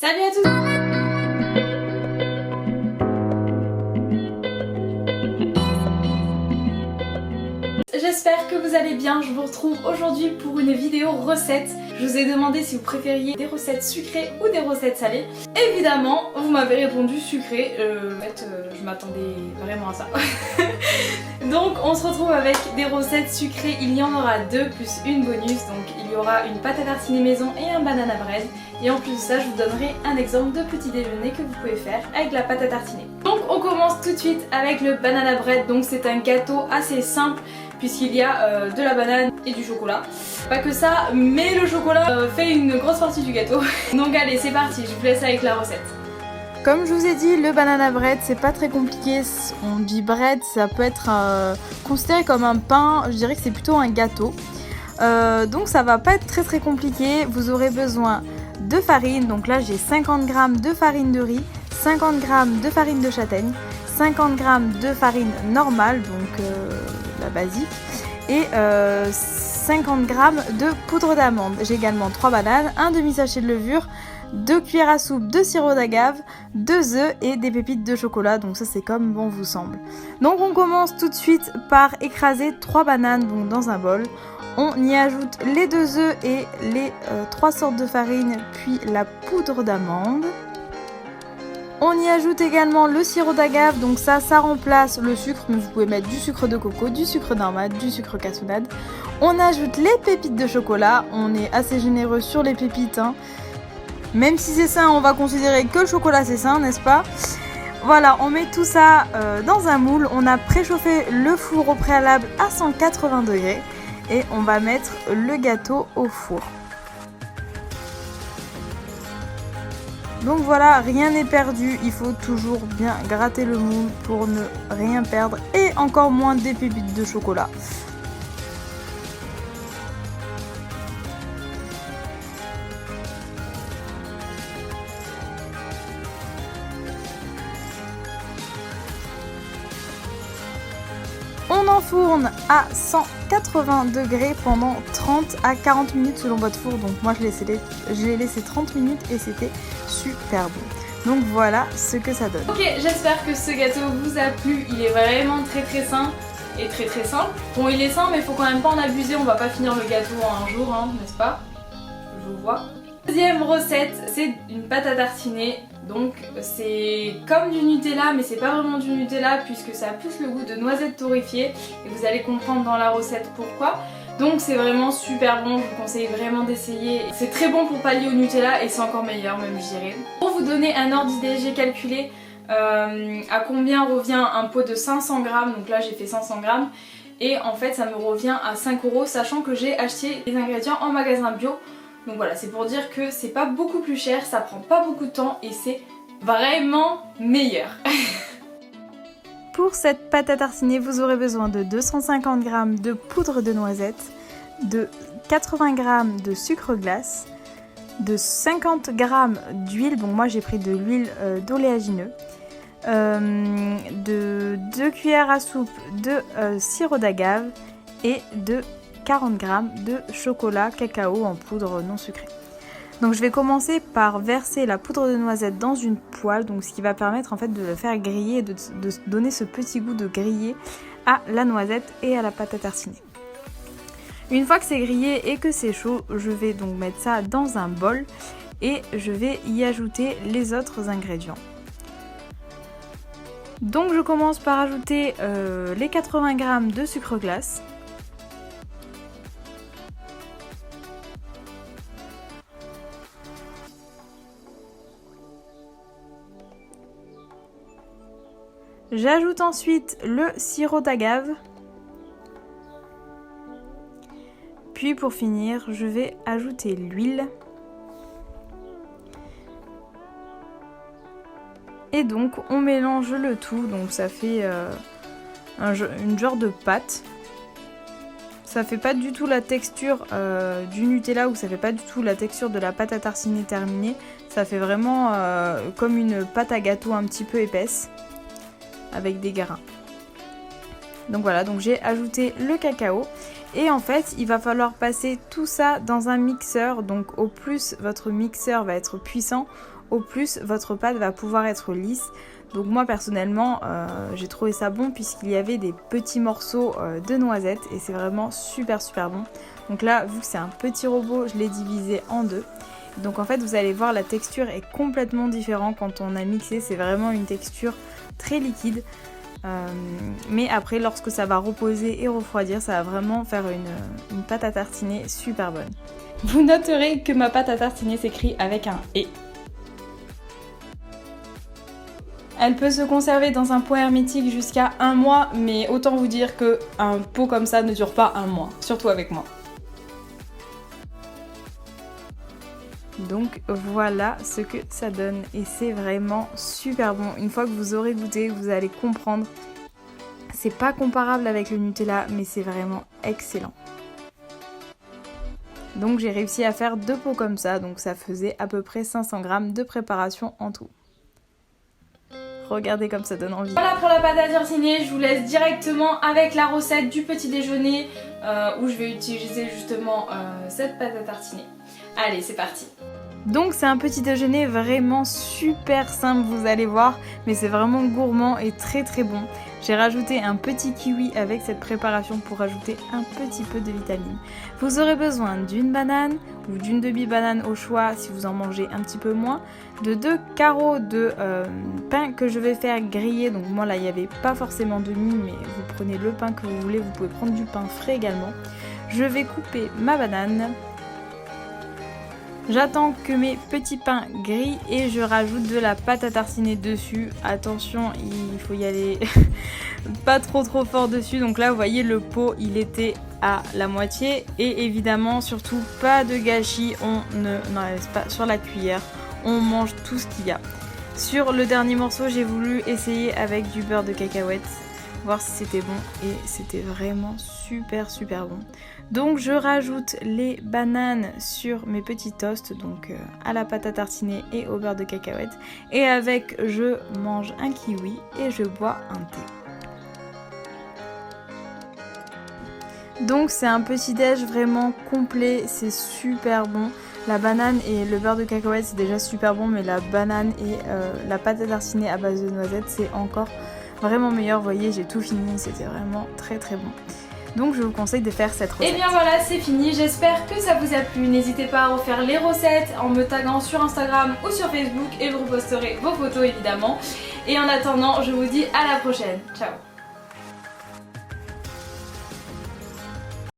Salut à tous! J'espère que vous allez bien, je vous retrouve aujourd'hui pour une vidéo recette. Je vous ai demandé si vous préfériez des recettes sucrées ou des recettes salées. Évidemment, vous m'avez répondu sucré, en fait je m'attendais vraiment à ça. Donc on se retrouve avec des recettes sucrées, il y en aura deux plus une bonus. Donc il y aura une pâte à tartiner maison et un banana bread. Et en plus de ça, je vous donnerai un exemple de petit déjeuner que vous pouvez faire avec la pâte à tartiner. Donc on commence tout de suite avec le banana bread. Donc c'est un gâteau assez simple puisqu'il y a de la banane et du chocolat. Pas que ça, mais le chocolat fait une grosse partie du gâteau. Donc allez, c'est parti, je vous laisse avec la recette. Comme je vous ai dit, le banana bread, c'est pas très compliqué. On dit bread, ça peut être considéré comme un pain. Je dirais que c'est plutôt un gâteau. Donc ça va pas être très compliqué. Vous aurez besoin de farine. Donc là, j'ai 50 g de farine de riz, 50 g de farine de châtaigne, 50 g de farine normale, donc la basique, et 50 g de poudre d'amande. J'ai également 3 bananes, un demi-sachet de levure, 2 cuillères à soupe de sirop d'agave, 2 œufs et des pépites de chocolat, donc ça c'est comme bon vous semble. Donc on commence tout de suite par écraser 3 bananes donc dans un bol. On y ajoute les 2 œufs et les 3 sortes de farine, puis la poudre d'amande. On y ajoute également le sirop d'agave, donc ça remplace le sucre, mais vous pouvez mettre du sucre de coco, du sucre normal, du sucre cassonade. On ajoute les pépites de chocolat, on est assez généreux sur les pépites, hein. Même si c'est sain, on va considérer que le chocolat c'est sain, n'est-ce pas? Voilà, on met tout ça dans un moule, on a préchauffé le four au préalable à 180 degrés et on va mettre le gâteau au four. Donc voilà, rien n'est perdu, il faut toujours bien gratter le moule pour ne rien perdre et encore moins des pépites de chocolat. On enfourne à 180 degrés pendant 30 à 40 minutes selon votre four. Donc moi je l'ai laissé 30 minutes et c'était super bon. Donc voilà ce que ça donne. Ok, j'espère que ce gâteau vous a plu. Il est vraiment très sain et très simple. Bon, il est sain mais il faut quand même pas en abuser. On va pas finir le gâteau en un jour, hein, n'est-ce pas? Je vous vois. Deuxième recette, c'est une pâte à tartiner. Donc c'est comme du Nutella, mais c'est pas vraiment du Nutella puisque ça a plus le goût de noisettes torréfiées et vous allez comprendre dans la recette pourquoi. Donc c'est vraiment super bon, je vous conseille vraiment d'essayer. C'est très bon pour pallier au Nutella et c'est encore meilleur même, je dirais. Pour vous donner un ordre d'idée, j'ai calculé à combien revient un pot de 500 g, donc là j'ai fait 500 g. Et en fait ça me revient à 5 €, sachant que j'ai acheté les ingrédients en magasin bio. Donc voilà, c'est pour dire que c'est pas beaucoup plus cher, ça prend pas beaucoup de temps et c'est vraiment meilleur. Pour cette pâte à tartiner, vous aurez besoin de 250 g de poudre de noisette, de 80 g de sucre glace, de 50 g d'huile, donc moi j'ai pris de l'huile d'oléagineux, de 2 cuillères à soupe de sirop d'agave et de 40 g de chocolat cacao en poudre non sucrée. Donc je vais commencer par verser la poudre de noisette dans une poêle, donc ce qui va permettre en fait de le faire griller et de donner ce petit goût de grillé à la noisette et à la pâte à tartiner. Une fois que c'est grillé et que c'est chaud, je vais donc mettre ça dans un bol et je vais y ajouter les autres ingrédients. Donc je commence par ajouter les 80 g de sucre glace. J'ajoute ensuite le sirop d'agave. Puis pour finir, je vais ajouter l'huile. Et donc on mélange le tout, donc ça fait une genre de pâte. Ça fait pas du tout la texture du Nutella ou ça fait pas du tout la texture de la pâte à tartiner terminée. Ça fait vraiment comme une pâte à gâteau un petit peu épaisse, avec des grains. Donc voilà, donc j'ai ajouté le cacao et en fait il va falloir passer tout ça dans un mixeur. Donc au plus votre mixeur va être puissant, Au plus, votre pâte va pouvoir être lisse. Donc moi personnellement, j'ai trouvé ça bon puisqu'il y avait des petits morceaux de noisettes et c'est vraiment super bon. Donc là, vu que c'est un petit robot, je l'ai divisé en deux. Donc en fait, vous allez voir, la texture est complètement différente quand on a mixé. C'est vraiment une texture très liquide. Mais après, lorsque ça va reposer et refroidir, ça va vraiment faire une pâte à tartiner super bonne. Vous noterez que ma pâte à tartiner s'écrit avec un « et ». Elle peut se conserver dans un pot hermétique jusqu'à 1 mois, mais autant vous dire qu'un pot comme ça ne dure pas 1 mois, surtout avec moi. Donc voilà ce que ça donne et c'est vraiment super bon. Une fois que vous aurez goûté, vous allez comprendre. C'est pas comparable avec le Nutella, mais c'est vraiment excellent. Donc j'ai réussi à faire 2 pots comme ça, donc ça faisait à peu près 500 g de préparation en tout. Regardez comme ça donne envie. Voilà pour la pâte à tartiner, je vous laisse directement avec la recette du petit déjeuner où je vais utiliser justement cette pâte à tartiner. Allez, c'est parti. Donc c'est un petit déjeuner vraiment super simple, vous allez voir, mais c'est vraiment gourmand et très bon. J'ai rajouté un petit kiwi avec cette préparation pour ajouter un petit peu de vitamine. Vous aurez besoin d'une banane ou d'une demi-banane au choix si vous en mangez un petit peu moins, de 2 carreaux de pain que je vais faire griller. Donc moi là il n'y avait pas forcément de mie, mais vous prenez le pain que vous voulez, vous pouvez prendre du pain frais également. Je vais couper ma banane. J'attends que mes petits pains grillent et je rajoute de la pâte à tartiner dessus. Attention, il faut y aller pas trop fort dessus. Donc là, vous voyez, le pot, il était à la moitié. Et évidemment, surtout, pas de gâchis. On n'enlève pas sur la cuillère. On mange tout ce qu'il y a. Sur le dernier morceau, j'ai voulu essayer avec du beurre de cacahuète. Voir si c'était bon et c'était vraiment super bon. Donc je rajoute les bananes sur mes petits toasts, donc à la pâte à tartiner et au beurre de cacahuète. Et avec, je mange un kiwi et je bois un thé. Donc c'est un petit déj vraiment complet, c'est super bon. La banane et le beurre de cacahuète c'est déjà super bon, mais la banane et la pâte à tartiner à base de noisettes c'est encore vraiment meilleur. Vous voyez, j'ai tout fini, c'était vraiment très bon. Donc je vous conseille de faire cette recette. Et bien voilà, c'est fini, j'espère que ça vous a plu. N'hésitez pas à refaire les recettes en me taguant sur Instagram ou sur Facebook et je reposterai vos photos évidemment. Et en attendant, je vous dis à la prochaine. Ciao.